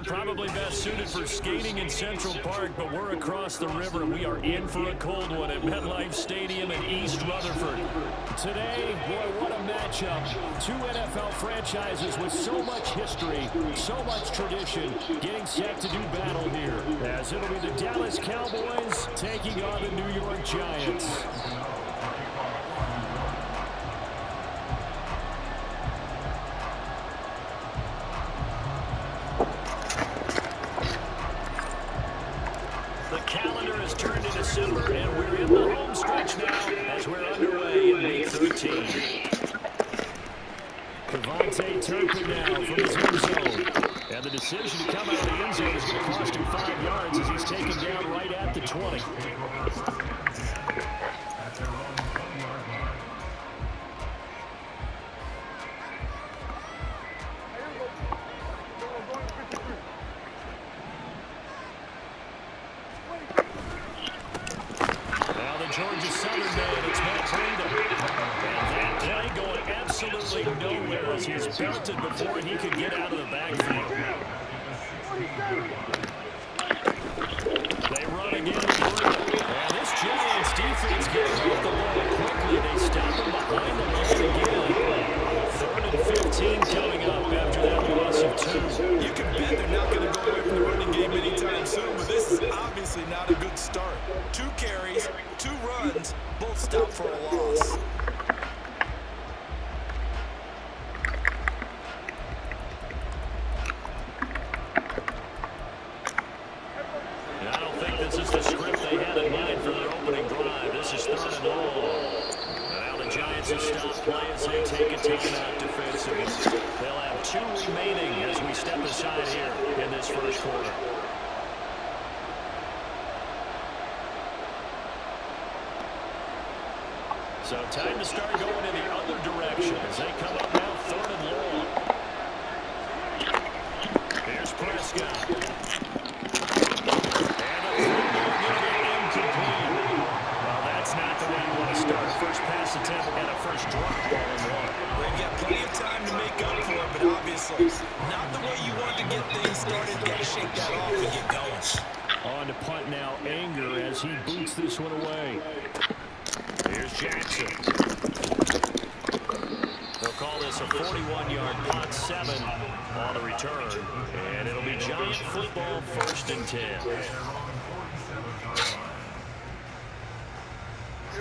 probably best suited for skating in Central Park, but we're across the river. We are in for a cold one at MetLife Stadium in East Rutherford. Today, boy, what a matchup. Two NFL franchises with so much history, so much tradition, getting set to do battle here, as it'll be the Dallas Cowboys taking on the New York Giants. December, and we're in the home stretch now as we're underway in Week 13. Devontae Turpin now from his end zone. And the decision to come out of the end zone is going to cost him 5 yards as he's taken down right at the 20. Georgia Southern man, it's Matt Freedom. And that play going absolutely nowhere as he's belted before he could get out of the backfield. They run again. And this Giants defense getting off the ball quickly. They stop him behind the line again. 3rd and 15 coming up after that loss of 2. You can bet they're not going to go away from the running game anytime soon, but this is obviously not a good start. 2 carries, 2 runs, both stopped for a loss. And I don't think this is the script they had in mind for their opening drive. This is 3rd and long. And now the Giants have stopped play as they take a timeout defensively. They'll have 2 remaining as we step aside here in this first quarter. So time to start going in the other direction as they come up now 3rd and long. Here's Prescott. And a throw going to be incomplete. Well, that's not the way you want to start. First pass attempt and a first drop ball in one. Well, you've got plenty of time to make up for it, but obviously not the way you want to get things started. Got to shake that off and get going. On to punt now, Anger as he boots this one away. Here's Jackson. They'll call this a 41-yard punt, 7 on the return. And it'll be Giant football, 1st and 10.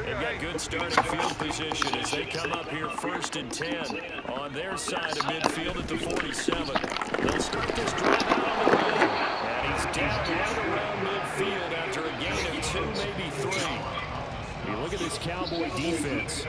They've got good starting field position as they come up here 1st and 10 on their side of midfield at the 47. They'll start this drive out on the run. And he's down right around midfield after a gain of 2, maybe 3. You look at this Cowboy defense.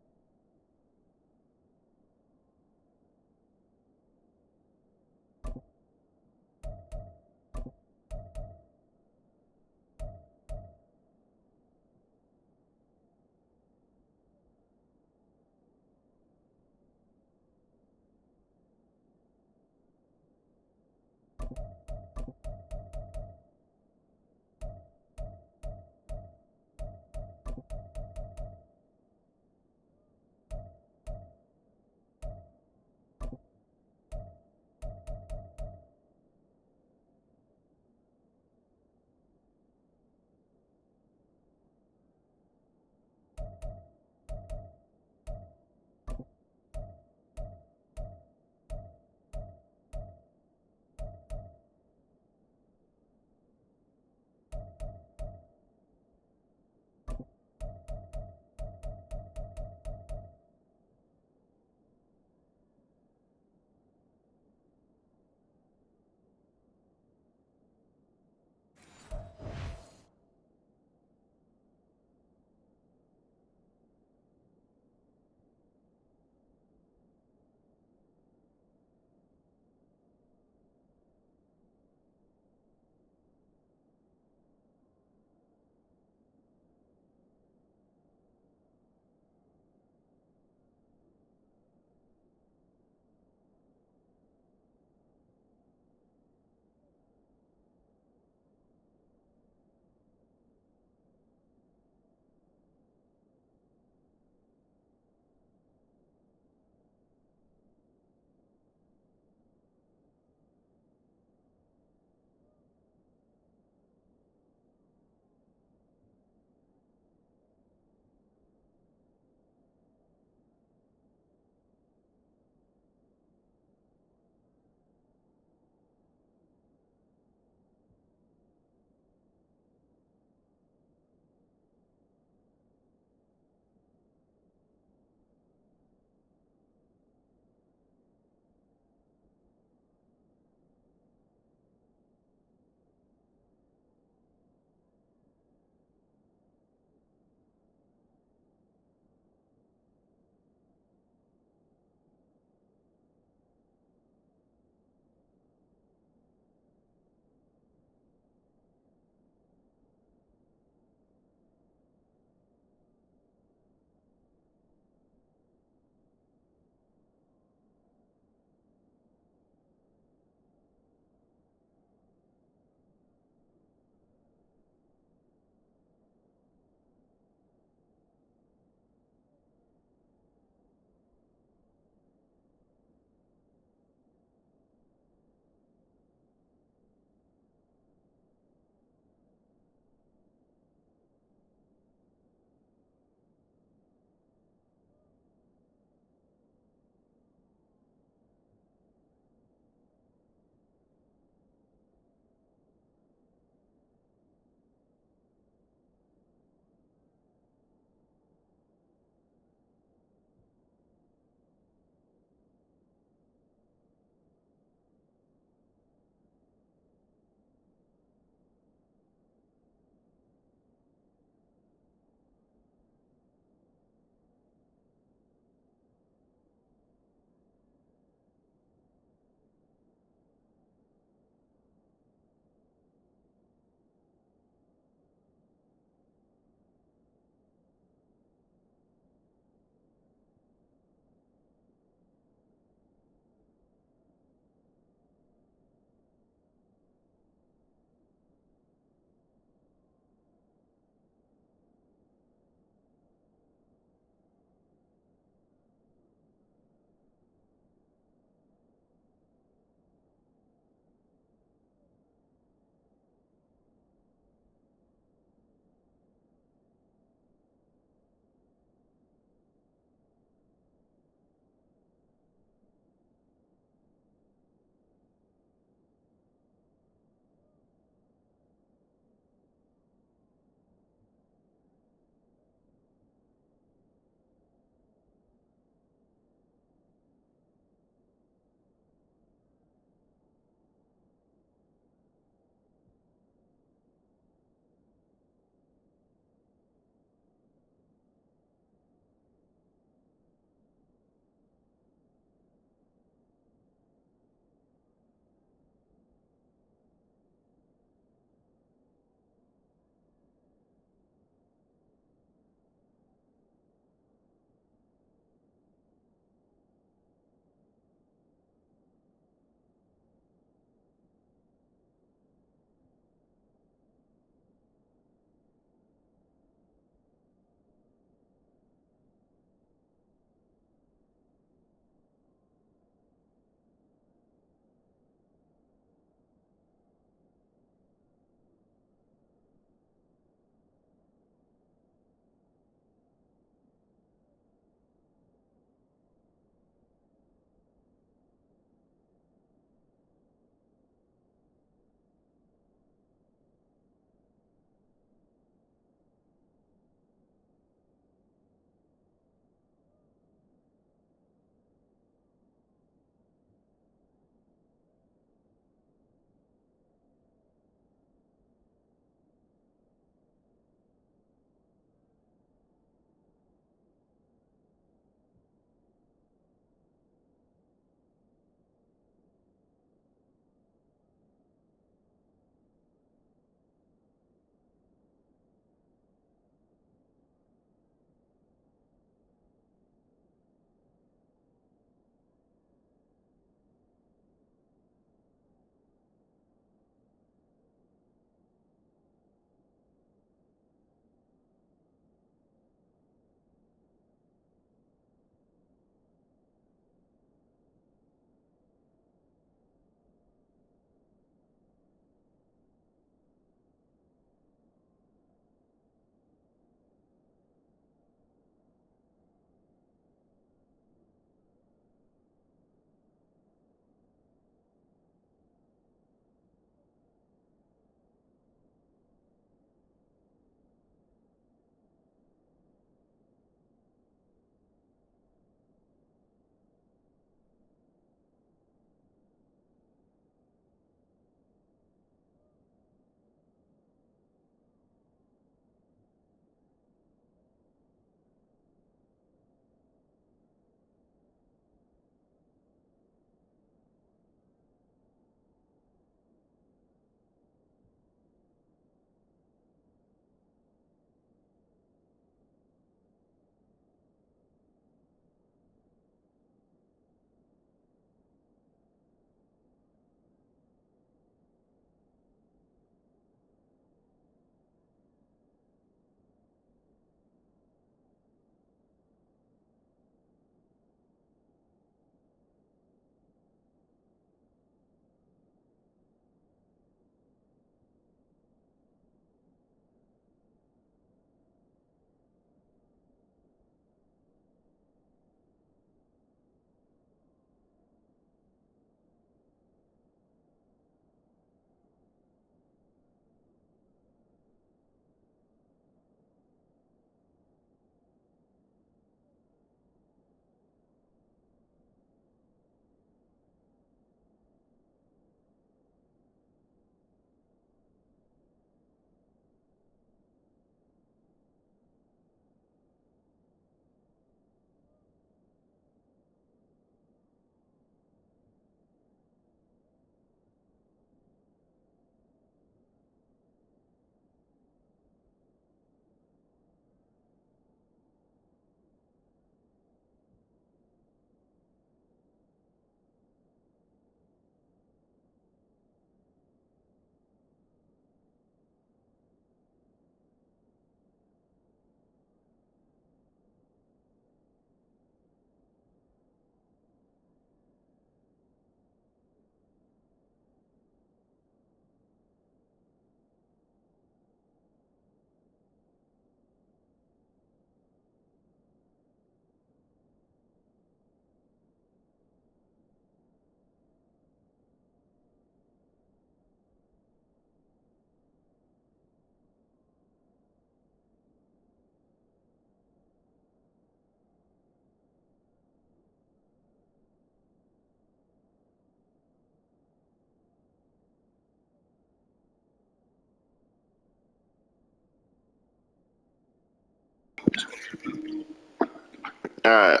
All right,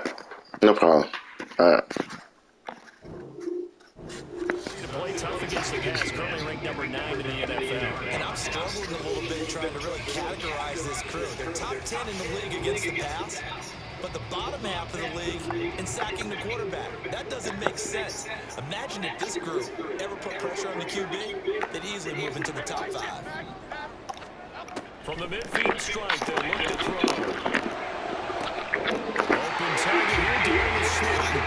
no problem. All right. To play tough against the pass, currently ranked number 9 in the NFL. And I'm struggling a little bit trying to really categorize this crew. They're top 10 in the league against the pass, but the bottom half of the league in sacking the quarterback. That doesn't make sense. Imagine if this group ever put pressure on the QB, they'd easily move into the top 5. From the midfield strike, they'll look to throw. Open target here, down the slide.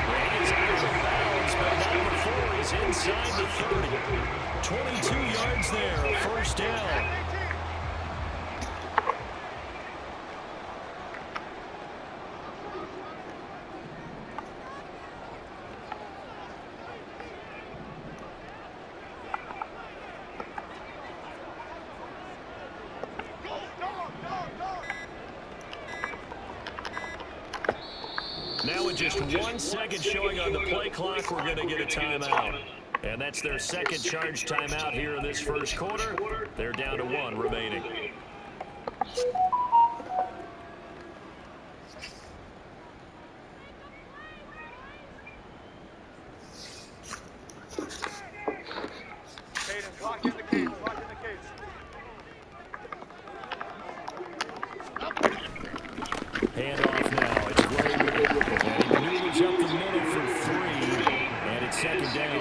And he's out of bounds, but not before he's inside the 30. 22 yards there, a first down. Now with just 1 second showing on the play clock, we're going to get a timeout. And that's their second charge timeout here in this first quarter. They're down to 1 remaining. Cadence, lock in the cage, lock in the cage. Handoff now. It's Gray. And he maneuvers up the middle for 3. And it's second down.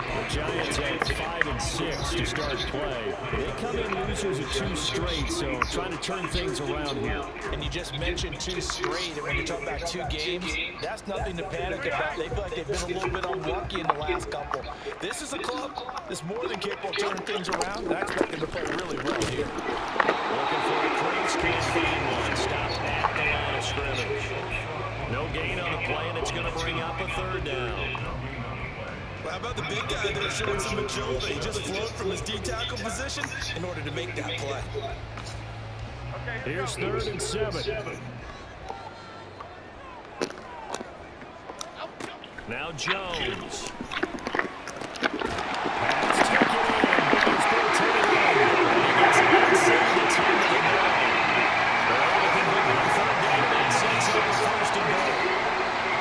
The Giants had 5 and 6 to start play. They come in losers of 2 straight, so trying to turn things around here. And you just mentioned 2 straight, and when you talk about 2 games, that's nothing to panic about. They feel like they've been a little bit unlucky in the last couple. This is a club that's more than capable of turning things around, and I expect them to play really well here. Looking for a crease, can't find one. Stops at the line of scrimmage. No gain on the play, and it's going to bring up a 3rd down. Well, how about the big guy there showing some agility? He just flowed from his D-tackle position in order to make that play. Here's 3rd and 7. Now Jones. Pass taken in. Booker's been taken in. And he gets inside the 10 of the ball. They're able to convert on 3rd down and sets up a 1st and goal.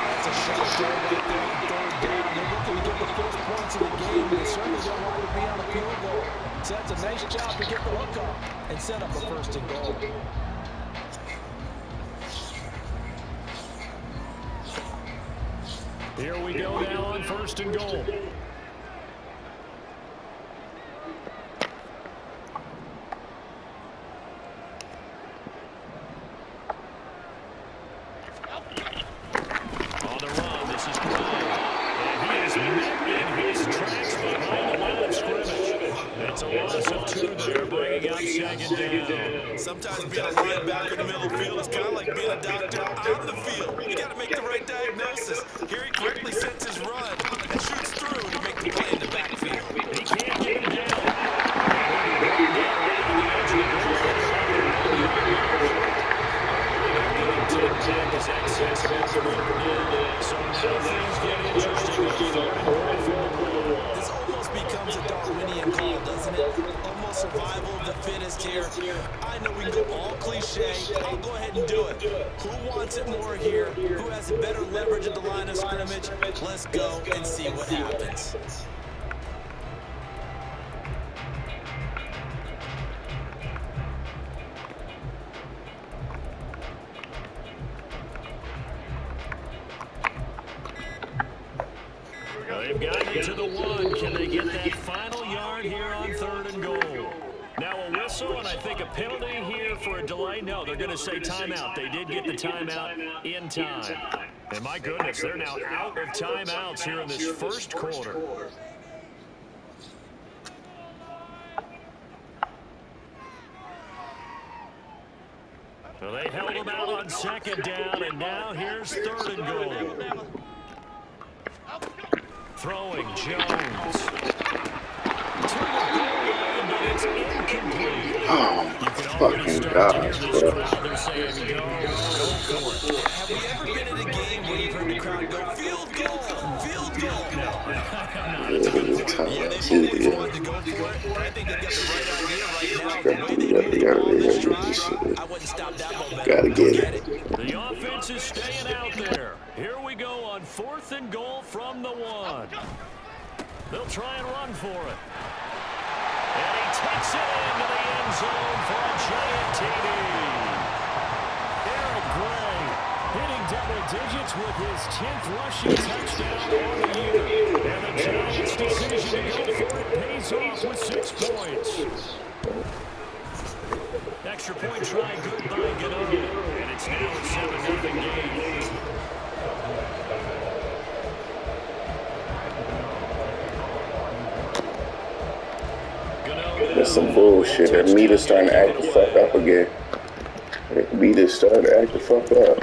That's a shot throw right there on 3rd down. They're looking to get the first points of the game. They certainly don't want to be on a field goal. So that's a nice job to get the hook up and set up a 1st and goal. Here we go now on 1st and goal. On the run, this is Gray. And he is met in his tracks behind the line of scrimmage. It's a loss of 2 there, bringing up 2nd down. Sometimes being a linebacker in the middle of the field is kind of like being a doctor on the field. You got to make the right diagnosis. Here he quickly sets his run and shoots through to make the play in the backfield. He can't get him down. Getting back his excess midfield. So now things get interesting on 3rd and goal from the goal. This almost becomes a Darwinian call, doesn't it? Almost survival of the fittest here. I know we can go all cliche. I'll go ahead and do it. Who wants it more here? Who has a better leverage at the line of scrimmage? Let's go and see what happens. They've gotten it to the 1. Can they get that final yard here on 3rd and goal? Now a whistle, and I think a penalty here for a delay. No, they're going to say timeout. They did get the timeout in time. And my goodness, they're now out of timeouts here in this first quarter. Well, they held them out on 2nd down, and now here's 3rd and goal. Throwing Jones. To the goal line, but it's incomplete. Oh, You can already fucking start to hear gosh, this bro. crowd. They're saying, go for it. Have we ever been in a game where you've heard the crowd go, field goal, field goal? No, Yeah, Yeah, they've always wanted to go for it, but I think they've got the right idea right now, the way they moved the ball this drive, I wouldn't stop that momentum. Gotta Go get get it. it. The offense is staying out there. Here we go on 4th and goal from the 1. They'll try and run for it. And he takes it into the end zone for a giant TD. Eric Gray hitting double digits with his 10th rushing touchdown on the year. And the Giants' decision to go for it pays off with 6 points. Extra point try good by Gano. And it's now a 7-0 game. That's some bullshit. That meter's starting to act the fuck up again. That meter's starting to act the fuck up.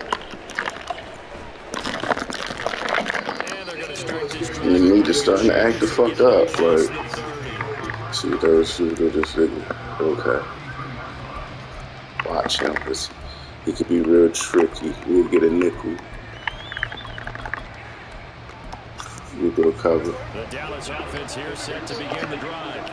The meter's starting to act the fuck up. Like, see what those shoot at this nigga. Okay. Watch him, because he could be real tricky. We'll get a nickel. We'll go cover. The Dallas offense here set to begin the drive.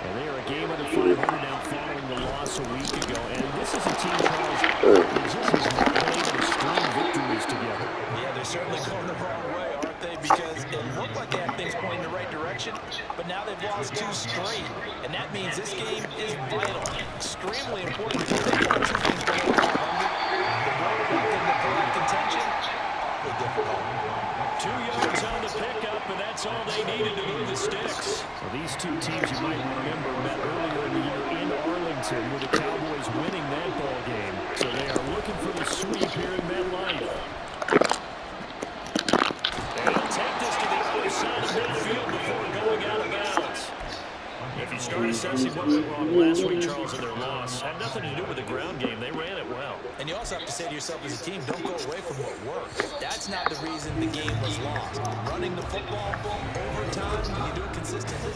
And they are a game under 500 now following the loss a week ago. And this is a team, Charles, that just has not been able to string victories together. Yeah, they're certainly going the wrong way, aren't they? Because it looked like they had things pointing in the right direction, but now they've lost 2 straight. And that means this game is vital, extremely important. If they want 2 things below 500, the road back in the playoff contention, awfully difficult. 2 yards on the pickup, and that's all they needed to move the sticks. Well, these 2 teams, you might remember, met earlier in the year in Arlington with the Cowboys winning that ball game. So they are looking for the sweep here in MetLife. And he'll take this to the other side of midfield before going out of bounds. If you start assessing what went wrong last week, Charles, in their loss, had nothing to do with the ground game. They ran it well. And you also have to say to yourself as a team, don't go away from what worked. That's not the reason the game was lost. Running the football over time, when you do it consistently,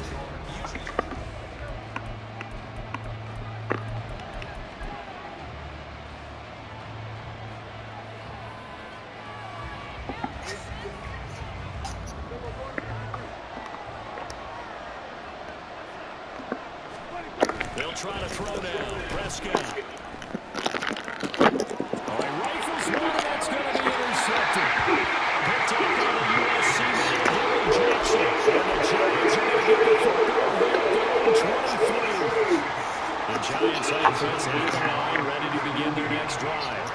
they'll try to throw now. Prescott. Oh, he rifles one, and that's going to be intercepted. Picked up by the USC man, Gary Jackson. And the Giants are going to get the football here at their own 23. The Giants offense at the line, ready to begin their next drive.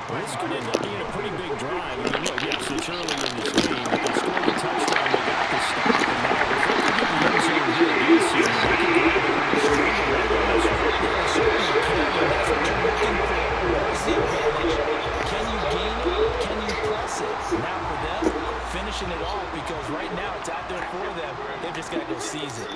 Well, this could end up being a pretty big drive. I mean, look, yes, it's early in this game, but they scored a touchdown. They got the stop. And now, if they can get the end zone here against you, they can grab it on the string and right on this one. yeah, certainly you can, and that's what you're looking for. Where's the advantage? Can you gain it? Can you press it? Now for them, finishing it off, because right now it's out there for them. They've just got to go seize it.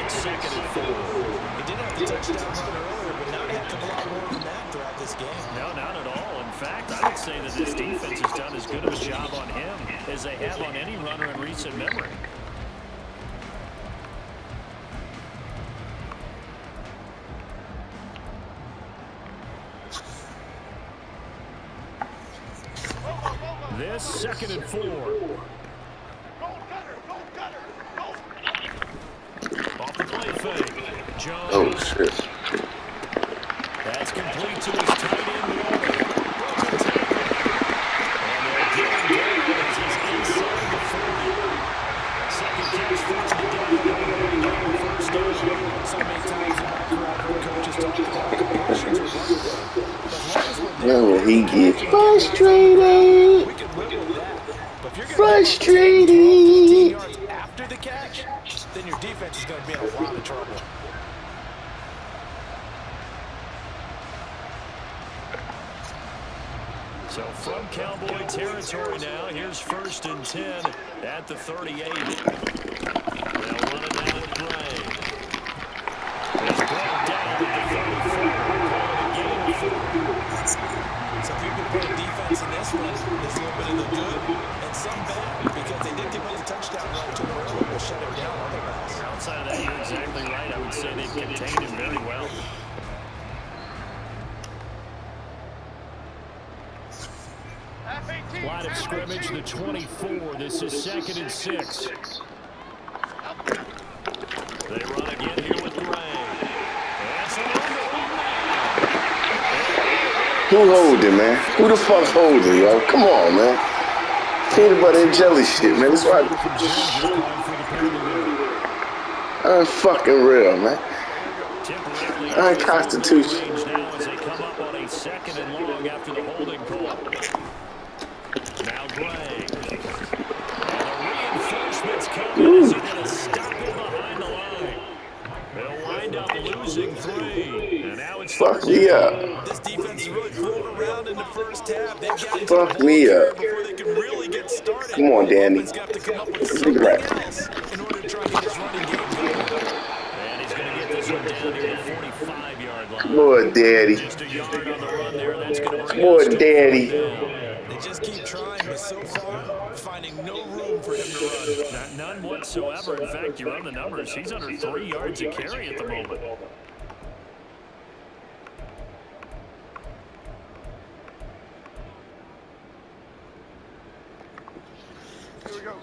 Second and 4. He did have the touchdown run earlier, but not have to a lot more than that throughout this game. No, not at all. In fact, I would say that this defense has done as good of a job on him as they have on any runner in recent memory. This 2nd and 4. Off the play fake. Jones. Oh, shit. That's complete to his tight end. Broken tackle. And they're getting down as he's inside the 40. Second catch for the down. First down. So many times in my career, I've heard coaches talk about completions or run play. As long as we're there, Now when he gets frustrated. we can live with that. But if you're going to Frustrated. 15 yards after the catch, then your defense is going to be in a lot of trouble. So from Cowboy territory now, here's 1st and 10 at the 38. They'll run it now with Gray. He's brought down at the 34. Some people put defense in this one. There's a little bit of the good and some bad, because they did give up the touchdown run to him early, but shut him down otherwise. Outside of that, you're exactly right. I would say they've contained him very well. Line of scrimmage, the 24. This is 2nd and 6. They run again here with Gray. Who holding, man? Who the fuck holding, yo? Come on, man. Peanut butter and jelly shit, man. This right. Unfucking real, man. Unconstitutional. Now as they come up on a 2nd and long after the holding call. Now Gray. And the reinforcements coming as they're going to stop him behind the line. They'll wind up losing 3. And now it's Fuck me up. This defense is really fooling around in the first half. They've got to Fuck me up. before they can really get started. Come on, Danny. Offense got to come up with something else in order to try to get this running game going. And he's going to get this one down near the 45-yard line. Come on, Daddy. Just a yard on the run there. That's going to bring Come on, us to Daddy. They just keep trying, but so far, finding no room for him to run. None whatsoever. In fact, you run the numbers. He's under 3 yards a carry at the moment.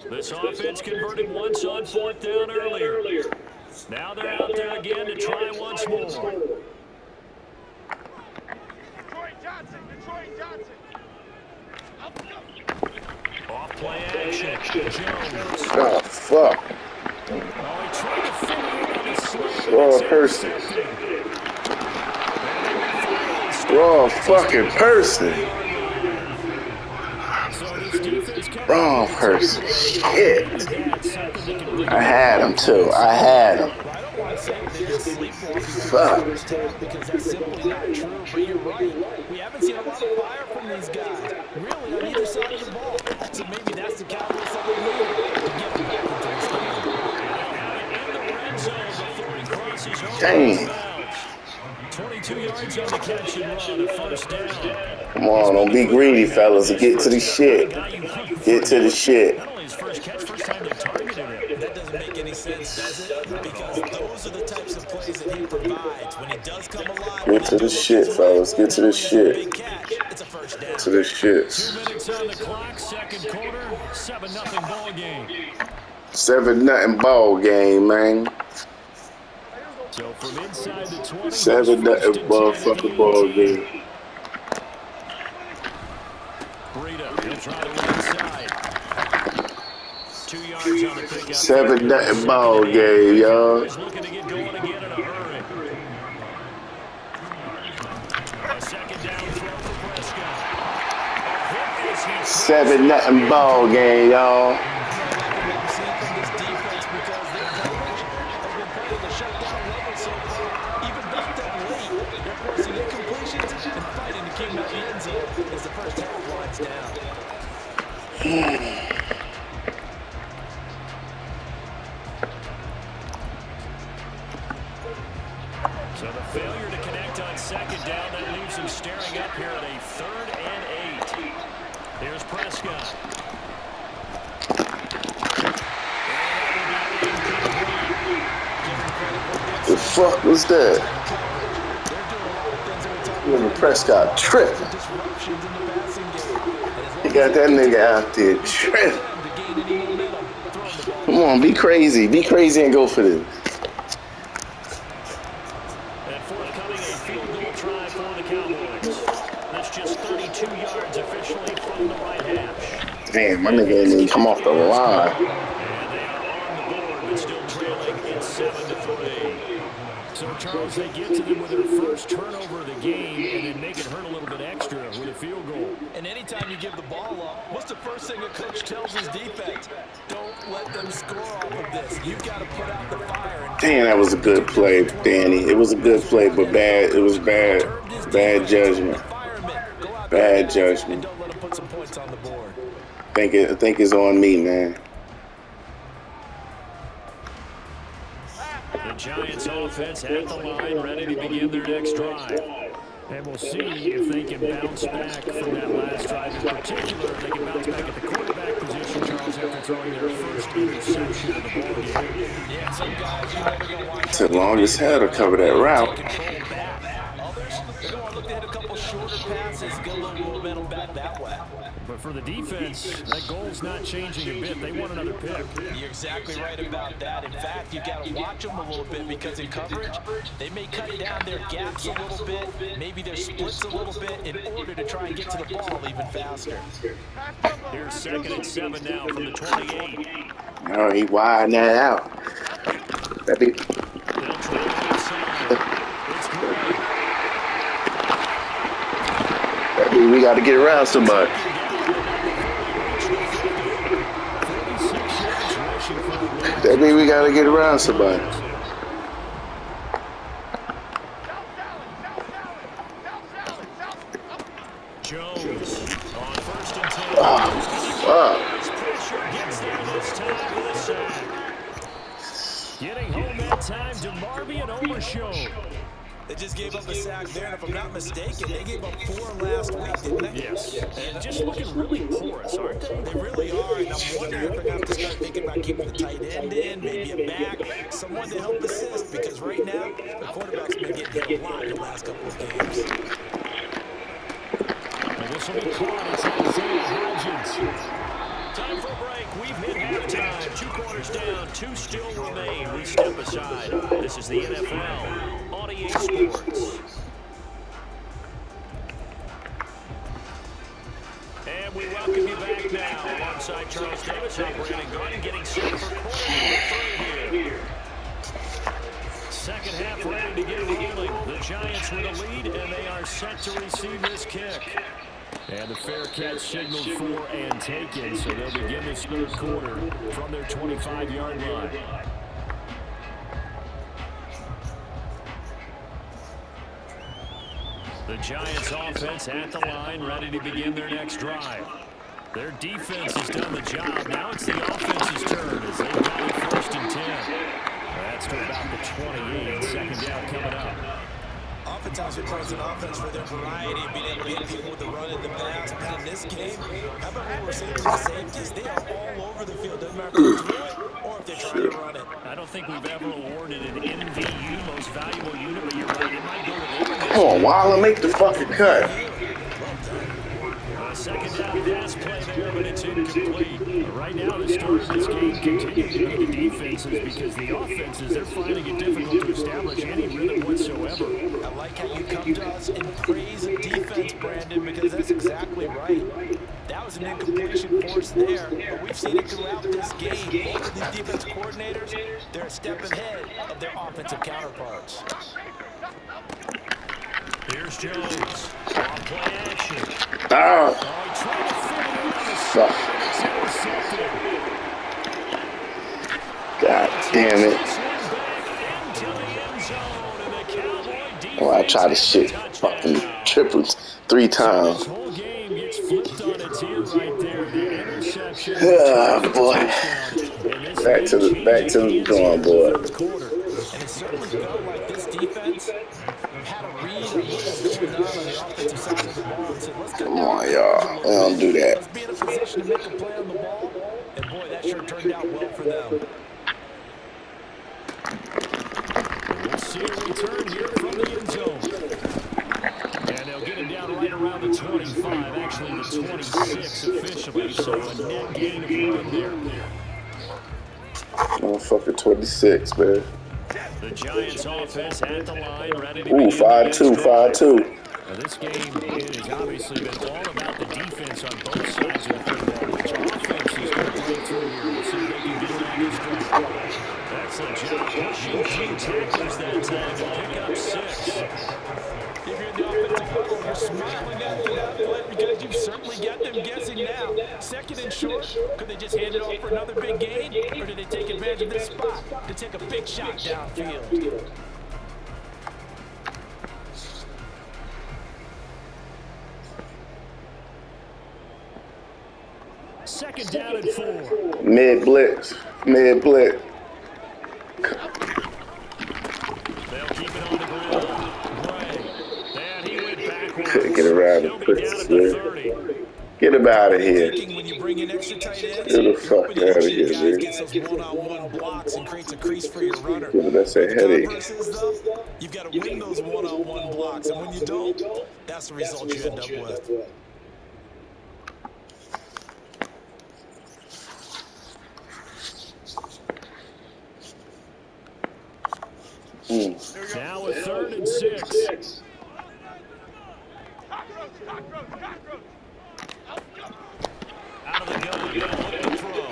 This offense converted once on 4th down earlier. Now they're out there again to try once more. Detroit Johnson. Off play action. Jones. Oh, fuck. Oh, he tried to fit in on the slant. Wrong person. Wrong fucking person. Wrong person. Shit. I had him too. I had him. Fuck. Because that's simply not true, but you're right. We haven't seen a lot of fire from these guys, really, on either side of the ball. So maybe that's the Cowboys that we need to get them back into this game. Dang. 22 yards on the catch and run, a first down. Come on, don't be greedy, fellas. Get to the shit. Get to the shit. Not only his first catch, first time they targeted him. That doesn't make any sense, does it? Because those are the types of plays that he provides. When he does come alive, Get to the shit, fellas. Get to the shit. big catch, it's a first down. Get to the shit. 2 minutes on the clock, 2nd quarter, 7-0 ball game. 7-0 ball game, man. So from inside the 20, 7-0 motherfucking ball game. Breida, he'll try to run inside. 2 yards on the pickup. 7-0 ball game, y'all. He's looking to get going again in a hurry. A 2nd down throw for Prescott. 7-0 ball game, y'all. So the failure to connect on 2nd down, that leaves him staring up here at a 3rd and 8. Here's Prescott. The fuck was that? Prescott tripping. He got that nigga out there tripping. Come on, be crazy. Be crazy and go for this. And forthcoming, a field goal try for the Cowboys. That's just 32 yards officially from the right hash. Damn, my nigga didn't even come off the line. And they are on the board, but still trailing in 7-3. So, Charles, they get to them with their first turnover of the game and then make it hurt a little bit extra with a field goal. And anytime you give the ball up, what's the first thing a coach tells his defense? Don't let them score off of this. You've got to put out the fire. Damn, that was a good play, Danny. It was a good play, but bad. It was bad. Bad judgment. Bad judgment. Don't let them put some points on the board. I think it's on me, man. The Giants offense at the line, ready to begin their next drive. And we'll see if they can bounce back from that last drive in particular. If they can bounce back at the quarterback position, Charles, after throwing their first interception of the ball game. Yeah, some guys, you know, they're going to watch. Took long as hell to cover that route. Control back. Others, they're going to look to hit a couple shorter passes, get a little momentum back that way. But for the defense, that goal's not changing a bit. They want another pick. You're exactly right about that. In fact, you got to watch them a little bit because in coverage, they may cut down their gaps a little bit, maybe their splits a little bit in order to try and get to the ball even faster. Here's 2nd and 7 now from the 28. Oh, he widened that out. That be. They'll try it inside. It's Gray. That means we got to get around somebody. That means we got to get around somebody. Jones on 1st and 10. Pressure gets there this time for the sack. Getting home that time to Marby and Overshown. They just gave up a sack there, and if I'm not mistaken, they gave up 4 last week, didn't they? Yes, and just looking really porous, aren't they? They really are, and I'm wondering if they're going to have to start thinking about keeping the tight end in, maybe a back, someone to help assist, because right now, the quarterback's been getting hit a lot in the last couple of games. And this will be caught inside Isaiah Hodgins. Time for a break. We've hit halftime. 2 quarters down. 2 still remain. We step aside. This is the NFL on EA Sports. And we welcome you back now. Alongside Charles Davis, I'm Brandon Garden, getting set for quarter number 3 here. Second half ready to get rolling. The Giants with a lead, and they are set to receive this kick. And the fair catch signaled for and taken, so they'll begin this 3rd quarter from their 25-yard line. The Giants offense at the line, ready to begin their next drive. Their defense has done the job. Now it's the offense's turn as they've got it 1st and 10. That's to about the 28, 2nd down coming up. Oftentimes it plays an offense for their variety of being able to hit people with the run in the pass. But in this game, how about what we're seeing from the safeties? They are all over the field. Doesn't matter if they're through it or if they're trying to run it. I don't think we've ever awarded an MVU, most valuable unit, but you're right. It might go to them. Come on, Waller, make the fucking cut. Second down pass play there, but it's incomplete. Right now, the story of this game continues to be the defenses because the offenses, they're finding it difficult to establish any rhythm whatsoever. I like how you come to us and praise a defense, Brandon, because that's exactly right. That was an incompletion force there, but we've seen it throughout this game. Both of these defense coordinators, they're a step ahead of their offensive counterparts. Here's Jones. On play action. Oh, He tried to fit it around the fuck. side. God damn it. Oh, I tried to shit fucking triples 3 times. This whole game gets flipped on its ear right there. The interception. Oh, boy. Back to the drawing board. And it certainly felt like this defense had a read of what was going on the offensive side of the ball and said, let's Come on, y'all. We don't do that. Let's be in a position to make a play on the ball. And boy, that sure turned out well for them. We'll see a return here from the end zone. And they'll get him down right around the 25, actually the 26 officially, so a net gain of 1 there. Motherfucker 26, man. The Giants offense at the line, ready to Ooh, begin 5-2, 5-2. Now, this game it has obviously been all about the defense on both sides of the football. Which offense is going to break through here? We'll see if they can do it on this drive. Excellent job pushing through tackles that time to pick up 6. If you're in the offensive level, you're smiling after that play because you've certainly got them guessing now. 2nd and short, could they just hand it off for another big gain? Or did they take advantage of this spot to take a big shot downfield? Second down and 4. Mid blitz. They'll keep it on the ground. Gray. And he went backwards. Couldn't get around the puts. Get him out of here. When you bring in extra tight ends, Get the fuck out of here, dude. gets those one-on-one blocks and creates a crease for your runner. Give us a headache. Converse is, though, you've got to win those one-on-one blocks, and when you don't, that's the result you end up with. Look to throw.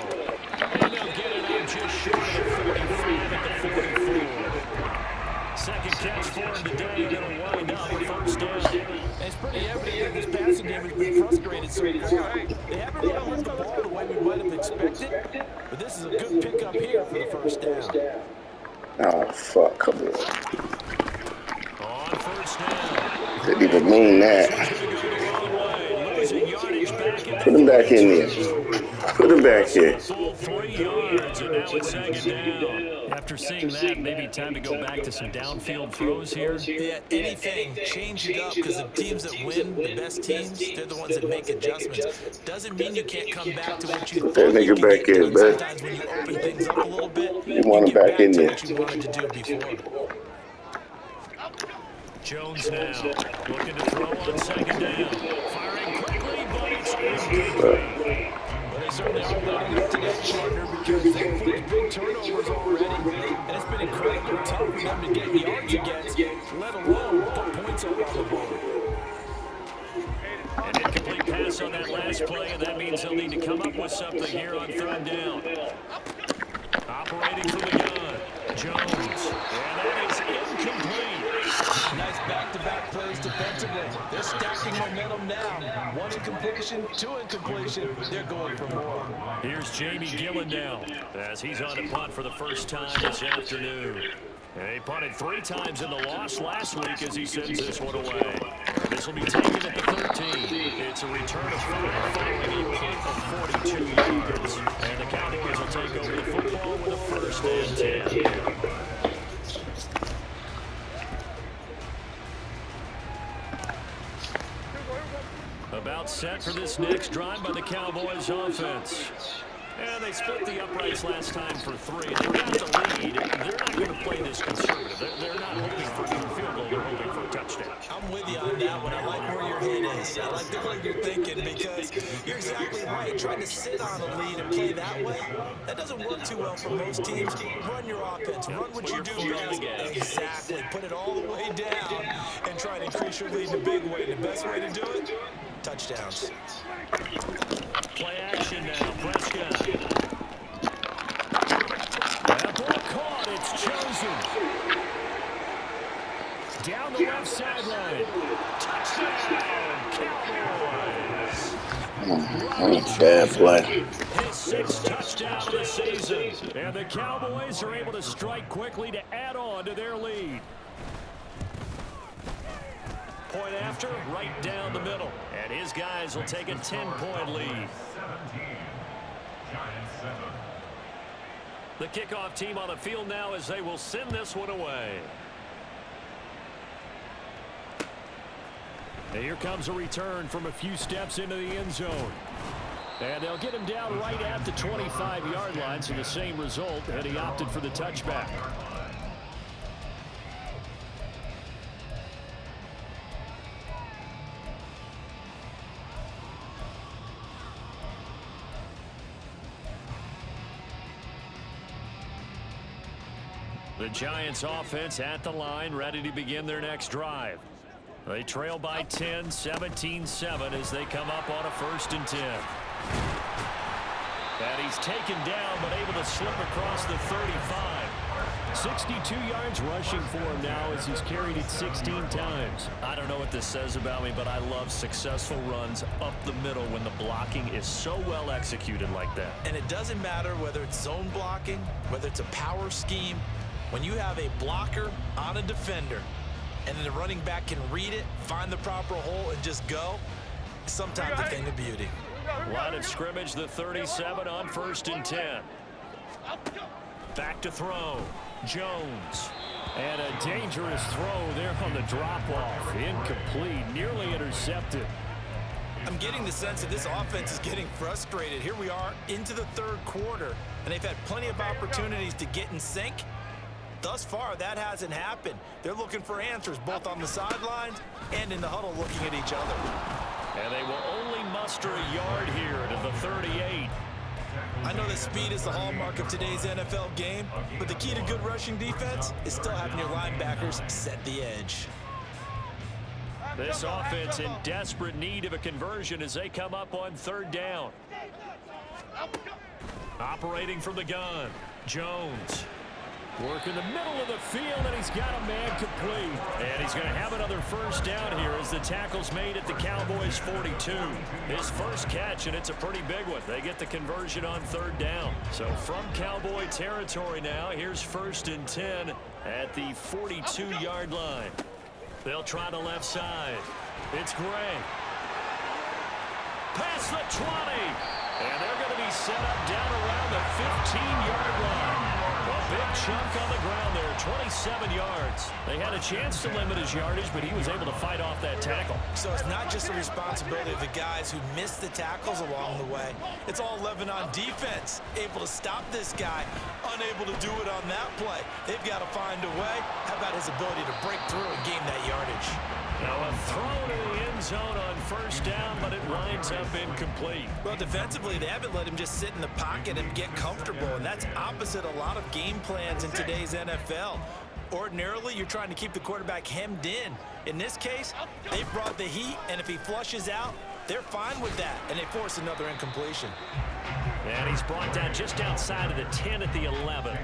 And they'll get it up just short of the 35 at the 44. Second catch for him today, and it'll wind up a first down. And it's pretty evident that this passing game has been frustrated so far. They haven't really moved the ball the way we might have expected, but this is a good pickup here for the first down. Oh, fuck. Come on. On first down. Didn't even mean that. Put him back in there. Put him back here. Full 3 yards, and now it's second down. After seeing that, maybe time to go back to some downfield throws here. Yeah, anything, change it up, because the teams that win, the best teams, they're the ones that make adjustments. Doesn't mean you can't come back to what you Put that nigga back in, man. Sometimes when you open things up a little bit, You want him back in there. what you wanted to do before. Jones now looking to throw on second down. Firing quickly, but it's incomplete. But they certainly are letting up today, partner, because they've forced big turnovers already, and it's been incredibly tough for them to get yards against, let alone put points on the board. An incomplete pass on that last play, and that means they'll need to come up with something here on third down. Operating from the gun, Jones, and that is incomplete. Nice back-to-back plays defensively. They're stacking momentum now. 1 incompletion, 2 incompletion. They're going for more. Here's Jamie Gillen now, as he's on a punt for the first time this afternoon. And he punted 3 times in the loss last week as he sends this one away. This will be taken at the 13. It's a return of 5 following a punt of 42 yards. And the Cowboys will take over the football with a first and 10. About set for this next drive by the Cowboys offense. And they split the uprights last time for 3. They got the lead. They're not going to play this conservative. They're not hoping for a field goal. They're hoping for a touchdown. I'm with you on that one. I like where your head is. I like the way you're thinking, because you're exactly right. Trying to sit on a lead and play that way, that doesn't work too well for most teams. Run your offense. Run what you do best. Exactly. Put it all the way down and try to increase your lead in a big way. The best way to do it? Touchdowns. Play action now. Prescott. That ball caught. It's chosen. Down the left sideline. Touchdown, Cowboys. Bad play. His 6th touchdown of the season. And the Cowboys are able to strike quickly to add on to their lead. Point after, right down the middle. And his guys will take a 10-point lead. The kickoff team on the field now as they will send this one away. And here comes a return from a few steps into the end zone. And they'll get him down right at the 25-yard line, so the same result, and he opted for the touchback. The Giants offense at the line, ready to begin their next drive. They trail by 10, 17-7 as they come up on a 1st and 10. And he's taken down, but able to slip across the 35. 62 yards rushing for him now as he's carried it 16 times. I don't know what this says about me, but I love successful runs up the middle when the blocking is so well executed like that. And it doesn't matter whether it's zone blocking, whether it's a power scheme. When you have a blocker on a defender and then the running back can read it, find the proper hole, and just go, it's sometimes a thing of beauty. Line of scrimmage, the 37 on 1st and 10. Back to throw. Jones. And a dangerous throw there on the drop-off. Incomplete, nearly intercepted. I'm getting the sense that this offense is getting frustrated. Here we are into the 3rd quarter, and they've had plenty of opportunities to get in sync. Thus far, that hasn't happened. They're looking for answers both on the sidelines and in the huddle looking at each other. And they will only muster a yard here to the 38. I know that speed is the hallmark of today's NFL game, but the key to good rushing defense is still having your linebackers set the edge. This offense in desperate need of a conversion as they come up on 3rd down. Operating from the gun, Jones. Work in the middle of the field, and he's got a man complete. And he's going to have another first down here as the tackle's made at the Cowboys' 42. His first catch, and it's a pretty big one. They get the conversion on third down. So from Cowboy territory now, here's 1st and 10 at the 42-yard line. They'll try the left side. It's Gray. Past the 20. And they're going to be set up down around the 15-yard line. A big chunk on the ground there, 27 yards. They had a chance to limit his yardage, but he was able to fight off that tackle. So it's not just the responsibility of the guys who missed the tackles along the way. It's all 11 on defense, able to stop this guy, unable to do it on that play. They've got to find a way. How about his ability to break through and gain that yardage? Now a throw to the end zone on first down, but it winds up incomplete. Well, defensively, they haven't let him just sit in the pocket and get comfortable, and that's opposite a lot of game plans in today's NFL. Ordinarily, you're trying to keep the quarterback hemmed in. In this case, they brought the heat, and if he flushes out, they're fine with that, and they force another incompletion. And he's brought down just outside of the 10 at the 11.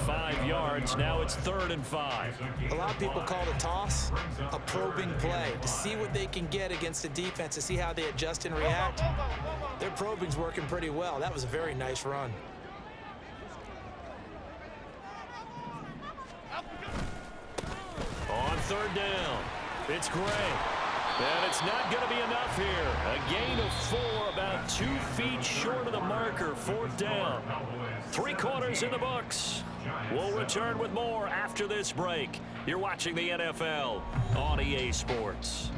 5 yards. Now it's 3rd and 5. A lot of people call the toss a probing play to see what they can get against the defense, to see how they adjust and react. Their probing's working pretty well. That was a very nice run. On 3rd down, it's Gray. And it's not going to be enough here. A gain of 4, about 2 feet short of the marker. 4th down. 3 quarters in the books. We'll return with more after this break. You're watching the NFL on EA Sports.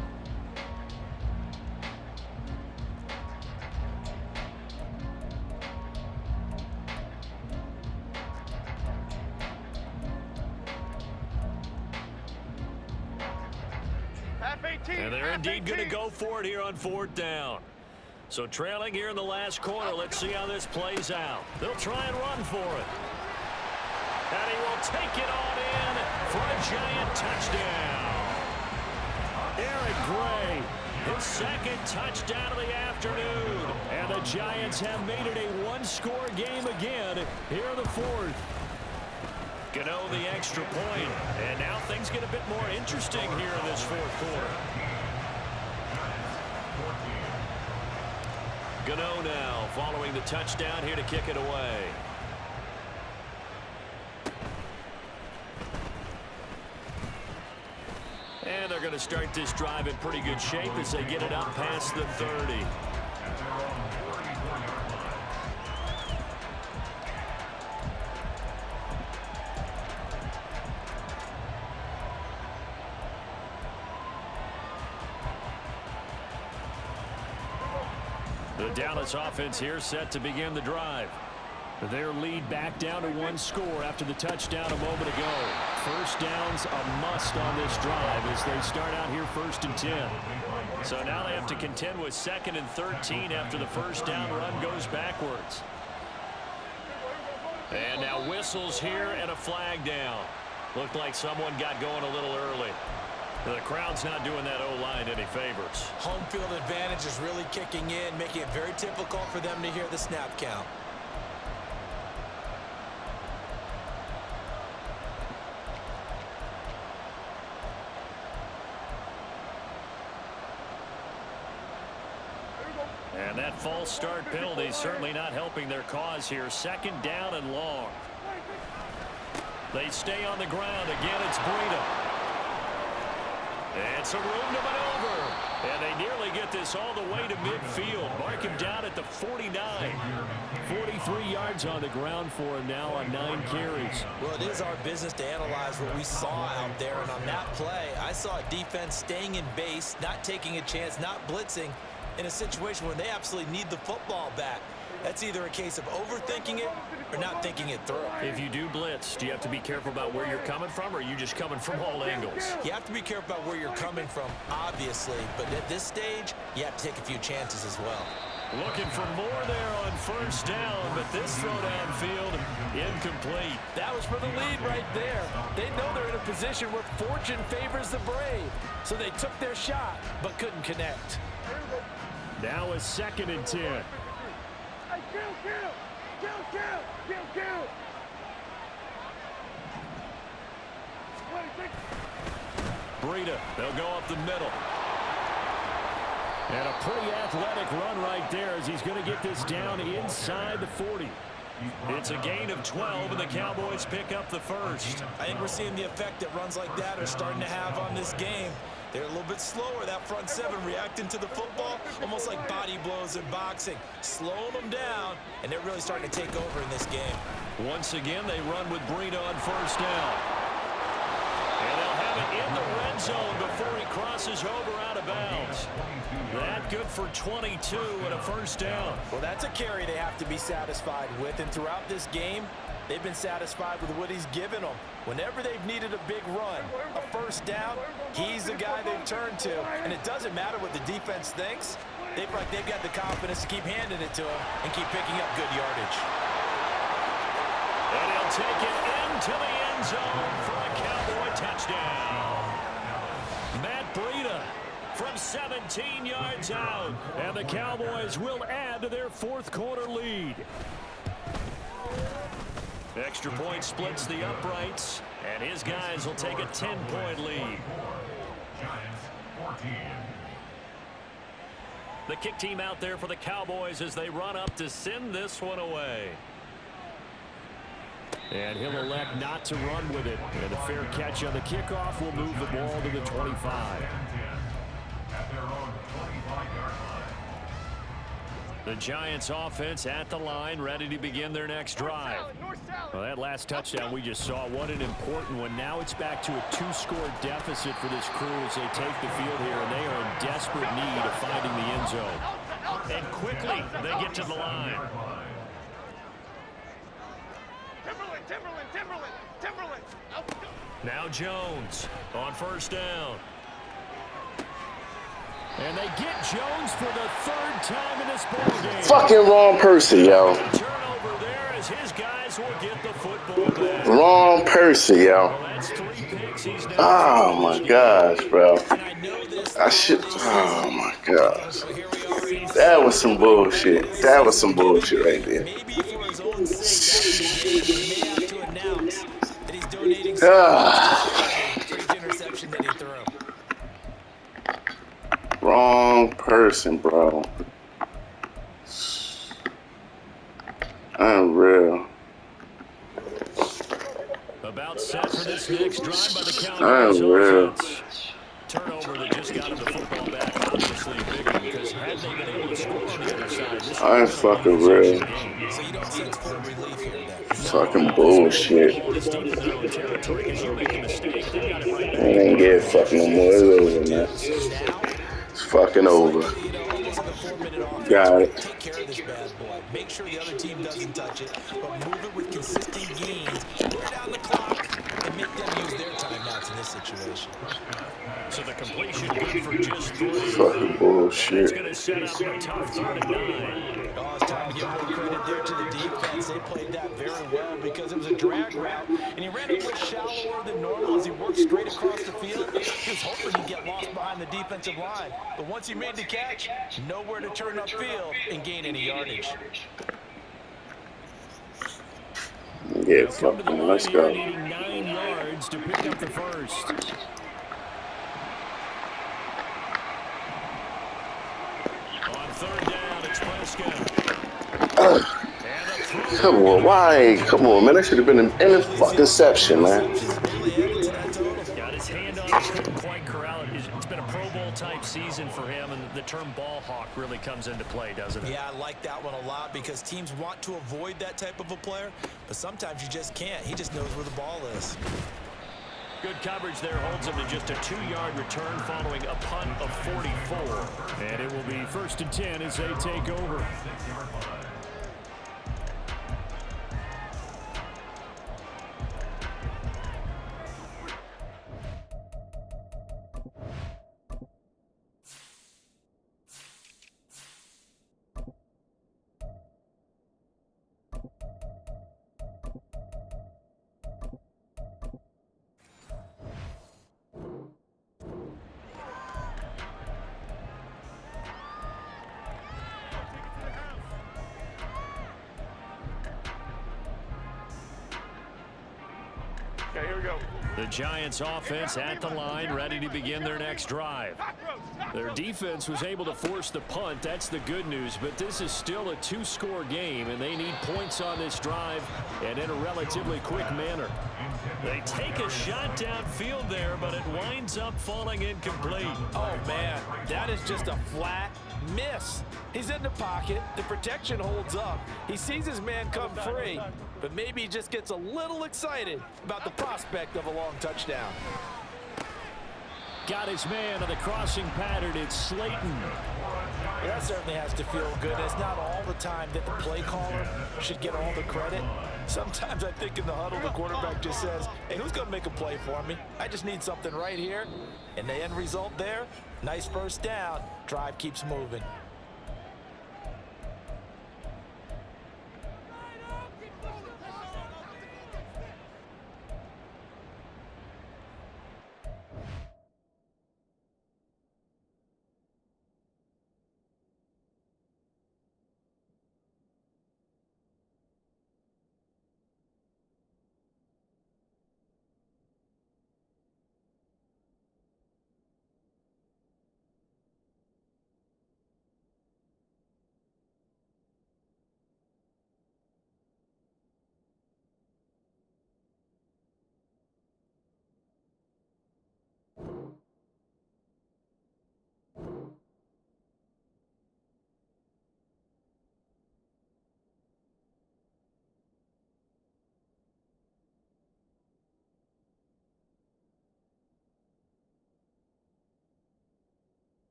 And they're indeed going to go for it here on 4th down. So trailing here in the last quarter, let's see how this plays out. They'll try and run for it. And he will take it on in for a giant touchdown. Eric Gray, his 2nd touchdown of the afternoon. And the Giants have made it a one-score game again here in the 4th. Gano the extra point, and now things get a bit more interesting here in this 4th quarter. Gano now following the touchdown here to kick it away. And they're going to start this drive in pretty good shape as they get it up past the 30. The Dallas offense here set to begin the drive. Their lead back down to 1 score after the touchdown a moment ago. First down's a must on this drive as they start out here 1st and 10. So now they have to contend with 2nd and 13 after the first down run goes backwards. And now whistles here and a flag down. Looked like someone got going a little early. The crowd's not doing that O-line any favors. Home field advantage is really kicking in, making it very difficult for them to hear the snap count. And that false start penalty certainly not helping their cause here. 2nd down and long. They stay on the ground. Again, it's Breida. And some room to maneuver. And they nearly get this all the way to midfield. Mark him down at the 49. 43 yards on the ground for him now on 9 carries. Well, it is our business to analyze what we saw out there. And on that play, I saw a defense staying in base, not taking a chance, not blitzing in a situation where they absolutely need the football back. That's either a case of overthinking it or not thinking it through. If you do blitz, do you have to be careful about where you're coming from, or are you just coming from all angles? You have to be careful about where you're coming from, obviously. But at this stage, you have to take a few chances as well. Looking for more there on first down, but this throw downfield, incomplete. That was for the lead right there. They know they're in a position where fortune favors the brave. So they took their shot, but couldn't connect. Now a 2nd and 10. Breida, they'll go up the middle. And a pretty athletic run right there as he's going to get this down inside the 40. It's a gain of 12, and the Cowboys pick up the first. I think we're seeing the effect that runs like that are starting to have on this game. They're a little bit slower, that front seven, reacting to the football, almost like body blows in boxing, slowing them down, and they're really starting to take over in this game. Once again, they run with Breida on first down. And they'll have it in the red zone before he crosses over out of bounds. That good for 22 and a first down. Well, that's a carry they have to be satisfied with, and throughout this game, they've been satisfied with what he's given them. Whenever they've needed a big run, a first down, he's the guy they've turned to. And it doesn't matter what the defense thinks. They've got the confidence to keep handing it to him and keep picking up good yardage. And he'll take it into the end zone for a Cowboy touchdown. Matt Breida from 17 yards out. And the Cowboys will add to their fourth quarter lead. Extra point splits the uprights, and his guys will take a 10-point lead. The kick team out there for the Cowboys as they run up to send this one away. And he'll elect not to run with it. And a fair catch on the kickoff will move the ball to the 25. The Giants offense at the line, ready to begin their next drive. Well, that last touchdown we just saw, what an important one. Now it's back to a 2-score deficit for this crew as they take the field here, and they are in desperate need of finding the end zone. And quickly, they get to the line. Timberland. Now Jones on first down. And they get Jones for the third time in this ballgame. Fucking wrong person, yo. Turnover there as his guys will get the football back. Wrong person, yo. Well, that's 3 picks. He's now Oh my gosh, bro. I should. Oh my gosh. That was some bullshit. That was some bullshit right there. Maybe for his own sake, he may have to announce that he's donating for each interception that he threw. Wrong person, bro. Unreal. about set for this next drive by the Cowboys offense. Turnover that just got him the football back, obviously bigger because had they been able to score on the other side, this I ain't fucking real. So you don't sense full relief here then? Fucking bullshit. They ain't get fucking no more. It's over, man. It's fucking over. Got it. Take care of this bad boy. Make sure the other team doesn't touch it, but move it with consistent gains. Wear down the clock and make them use their timeouts in this situation. So the completion good for just 3. Fucking bullshit. It's going to set up a tough 3rd and 9. Oh, it's time to give more credit there to the defense. They played that very well because it was a drag route, and he ran a bit shallower than normal as he worked straight across the field. He was hoping he'd get lost behind the defensive line, but once he made the catch, nowhere to turn upfield and gain any yardage. Yeah, fucking, let's go. Needing 9 yards to pick up the first. On 3rd down, it's Prescott. Come on, why? Come on, man. That should have been an interception, man. Got his hand on it, couldn't quite corral it. It's been a Pro Bowl type season for him, and the term ball hawk really comes into play, doesn't it? Yeah, I like that one a lot because teams want to avoid that type of a player, but sometimes you just can't. He just knows where the ball is. Good coverage there holds him to just a 2-yard return following a punt of 44. And it will be 1st and 10 as they take over. Okay, here we go. The Giants offense at the line, ready to begin their next drive. Their defense was able to force the punt. That's the good news, but this is still a two-score game, and they need points on this drive and in a relatively quick manner. They take a shot downfield there, but it winds up falling incomplete. Oh, man, that is just a flat miss. He's in the pocket. The protection holds up. He sees his man come free, but maybe he just gets a little excited about the prospect of a long touchdown. Got his man on the crossing pattern. It's Slayton. That certainly has to feel good. It's not all the time that the play caller should get all the credit. Sometimes I think in the huddle, the quarterback just says, hey, who's going to make a play for me? I just need something right here. And the end result there, nice first down. Drive keeps moving.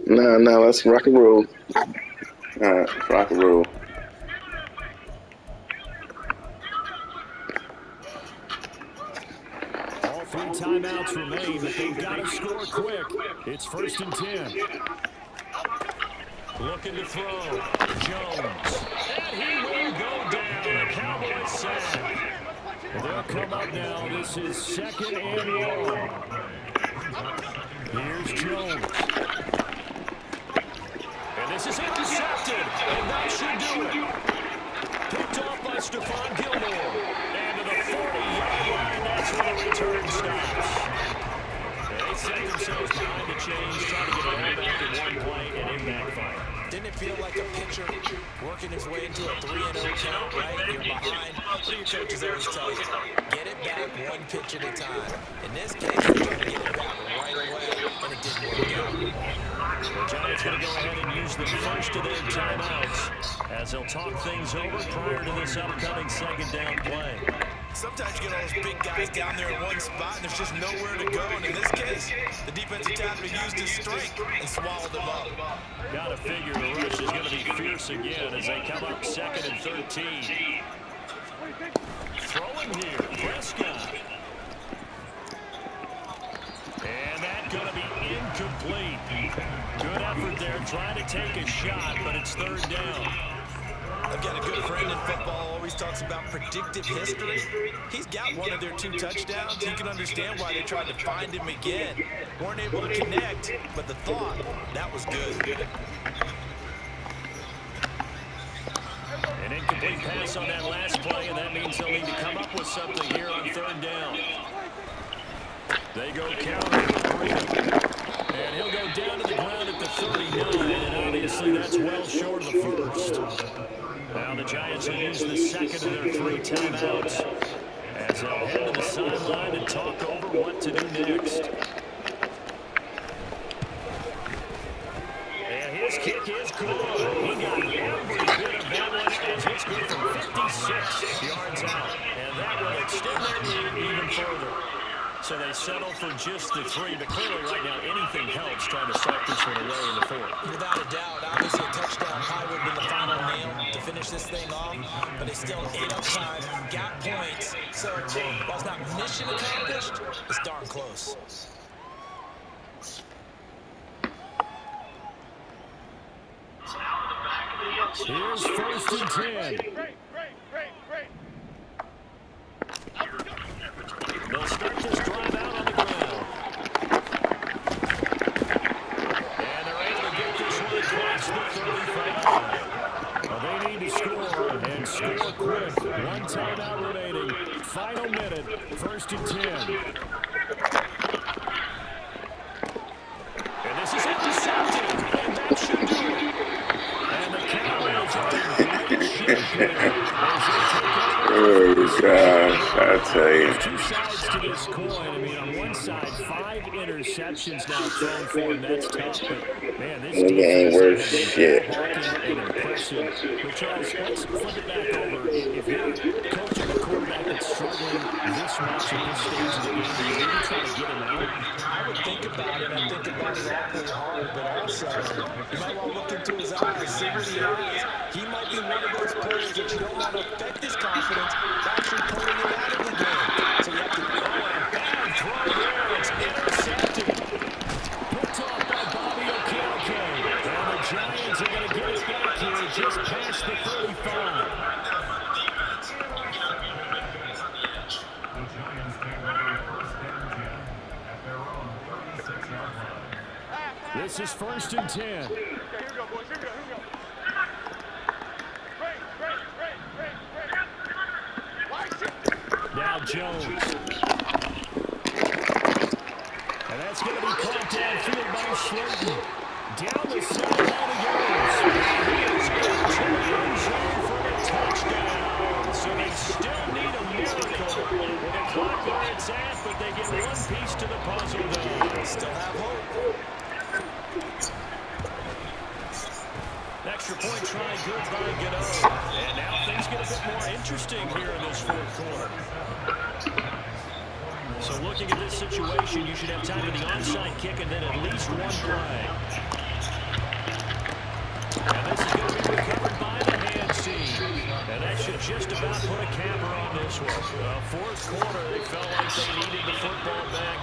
No, let's rock and roll. All right, rock and roll. All three timeouts remain, but they've got to score quick. It's 1st and 10. Looking to throw. Jones. And he will go down. A Cowboys sack. They'll come up now. This is 2nd and long. Here's Jones. And this is intercepted. And that should do it. Picked off by Stephon Gilmore. And to the 40-yard line, that's where the return stops. They set themselves behind the chains, trying to get it all back in one play, and it backfired. Didn't it feel like a pitcher working his way into a 3-0 count, right? You're behind. What do your coaches always tell you? Get it back one pitch at a time. In this case, they're trying to get it back right away, and it didn't work out. The Giants going to go ahead and use the first of their timeouts as they'll talk things over prior to this upcoming 2nd down play. Sometimes you get all those big guys down there in one spot, and there's just nowhere to go. And in this case, the defensive tackle used his strength and swallowed them up. Got to figure the rush is going to be fierce again as they come up 2nd and 13. Throwing here, Prescott. And that's going to be incomplete. Good effort there, trying to take a shot, but it's 3rd down. I've got a good friend in football, always talks about predictive history. He's got one of their 2 touchdowns. You can understand why they tried to find him again. Weren't able to connect, but the thought, that was good. An incomplete pass on that last play, and that means they'll need to come up with something here on 3rd down. They go counter 3. And he'll go down to the ground at the 39, and obviously that's well short of the first. Now the Giants will use the second of their 3 timeouts as they'll head to the sideline and talk over what to do next. And his kick is good. He got every bit of that one as it's good from 56 yards out. And that will extend their lead even further. So they settle for just the 3, but clearly right now anything helps trying to suck this one away in the 4th. Without a doubt, obviously a touchdown probably would have been the final nail to finish this thing off, but they still ate up time, got points, so while it's not mission accomplished, it's darn close. Here's 1st and 10. They'll start this drive out on the ground. And they're able to get this one across the 35. Well, they need to score and score quick. 1 timeout remaining. Final minute. 1st and 10. And this is intercepted. And that should do it. And the Cowboys are oh, gosh, I tell you. 2 sides to this coin. I mean, on one side, 5 interceptions now thrown for him. That's tough. But, man, this ain't worth shit. And impressive. But, Charles, let's flip it back over. If you're coaching a quarterback that's struggling this much at this stage of the game, do you maybe try to get him out? I would think about it. I think about it awfully hard, but also you might want to look into his eyes, see what he has. He might be one of those players that you don't want to affect his confidence by actually pulling him out of the game. So you have to throw a bad throw there. It's intercepted. Picked off by Bobby Okereke. And the Giants are going to get it back here just past the 35. This is 1st and 10. Here we go, boys. Here we go. Now Jones. And that's going to be caught downfield by Slayton. Down the sideline he goes. He is into the end zone for a touchdown. So they still need a miracle with the clock where it's at, but they get one piece to the puzzle there. Still have hope. Extra point try good by Gano. And now things get a bit more interesting here in this 4th quarter. So looking at this situation, you should have time for the onside kick and then at least 1 play. And this is going to be recovered by the hands team. And that should just about put a capper on this one. 4th quarter, they felt like they needed the football back.